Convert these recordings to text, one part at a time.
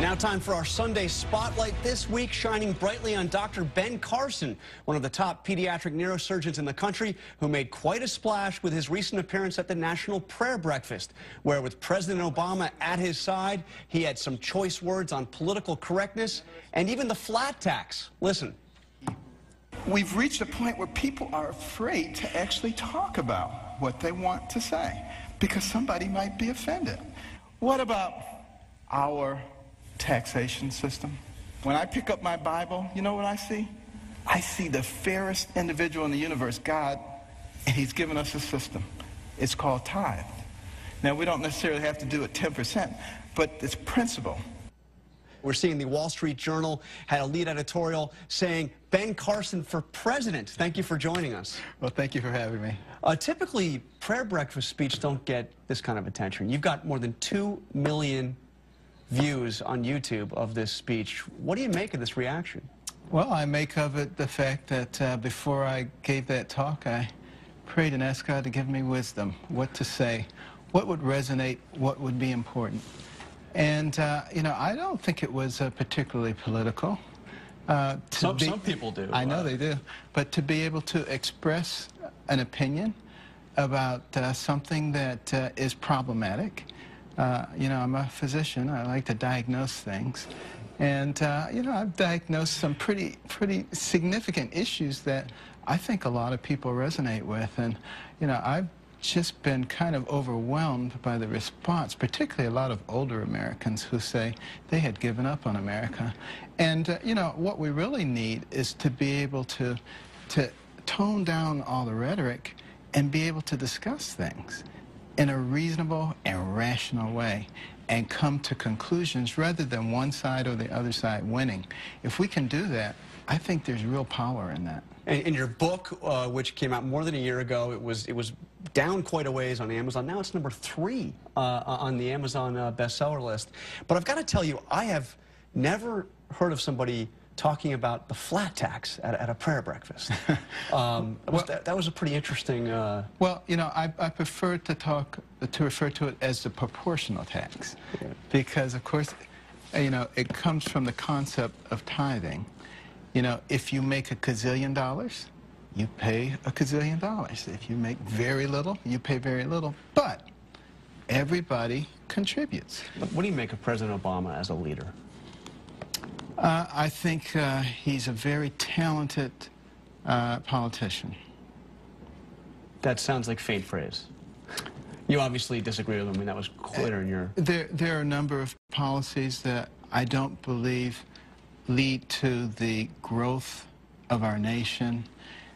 Now time for our Sunday Spotlight, this week shining brightly on Dr. Ben Carson, one of the top pediatric neurosurgeons in the country, who made quite a splash with his recent appearance at the National Prayer Breakfast, where with President Obama at his side, he had some choice words on political correctness and even the flat tax. Listen. We've reached a point where people are afraid to actually talk about what they want to say because somebody might be offended. What about our taxation system? When I pick up my Bible, you know what I see? I see the fairest individual in the universe, God, and he's given us a system. It's called tithe. Now, we don't necessarily have to do it 10%, but it's principle. We're seeing the Wall Street Journal had a lead editorial saying, Ben Carson for president. Thank you for joining us. Well, thank you for having me. Typically, prayer breakfast speeches don't get this kind of attention. You've got more than 2 million views on YouTube of this speech. What do you make of this reaction? Well, I make of it the fact that before I gave that talk, I prayed and asked God to give me wisdom, what to say, what would resonate, what would be important. And, you know, I don't think it was particularly political. Some people do. I know they do. But to be able to express an opinion about something that is problematic. You know, I'm a physician. I like to diagnose things. And, you know, I've diagnosed some pretty significant issues that I think a lot of people resonate with. And, you know, I've just been kind of overwhelmed by the response, particularly a lot of older Americans who say they had given up on America. And, you know, what we really need is to be able to tone down all the rhetoric and be able to discuss things in a reasonable and rational way and come to conclusions rather than one side or the other side winning. If we can do that, I think there's real power in that. In your book, which came out more than a year ago, it was down quite a ways on Amazon. Now it's number 3 on the Amazon bestseller list. But I've got to tell you, I have never heard of somebody talking about the flat tax at a prayer breakfast. That was a pretty interesting... Well, you know, I prefer to refer to it as the proportional tax. Yeah. Because, of course, you know, it comes from the concept of tithing. You know, if you make $1 gazillion, you pay $1 gazillion. If you make very little, you pay very little. But everybody contributes. But what do you make of President Obama as a leader? I think he's a very talented politician. That sounds like faint praise. You obviously disagree with him. I mean, that was clear in your... There are a number of policies that I don't believe lead to the growth of our nation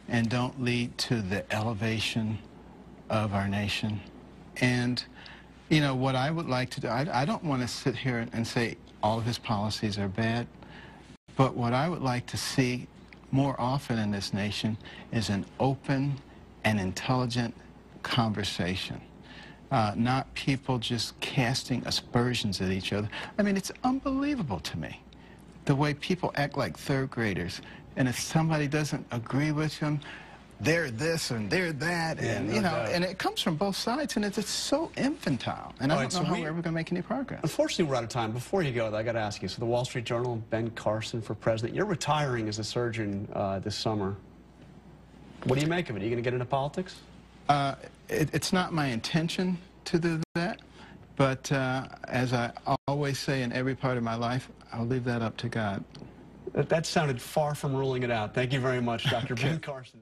and don't lead to the elevation of our nation. And, you know, what I would like to do, I don't want to sit here and say all of his policies are bad, but what I would like to see more often in this nation is an open and intelligent conversation. Not people just casting aspersions at each other. I mean, it's unbelievable to me, the way people act like third graders. And if somebody doesn't agree with them, they're this and they're that, and you know, and it comes from both sides, and it's so infantile. And I don't know how we're ever going to make any progress. Unfortunately, we're out of time. Before you go, I got to ask you. So, the Wall Street Journal, Ben Carson for president. You're retiring as a surgeon this summer. What do you make of it? Are you going to get into politics? It's not my intention to do that, but as I always say in every part of my life, I'll leave that up to God. That sounded far from ruling it out. Thank you very much, Dr. Ben Carson.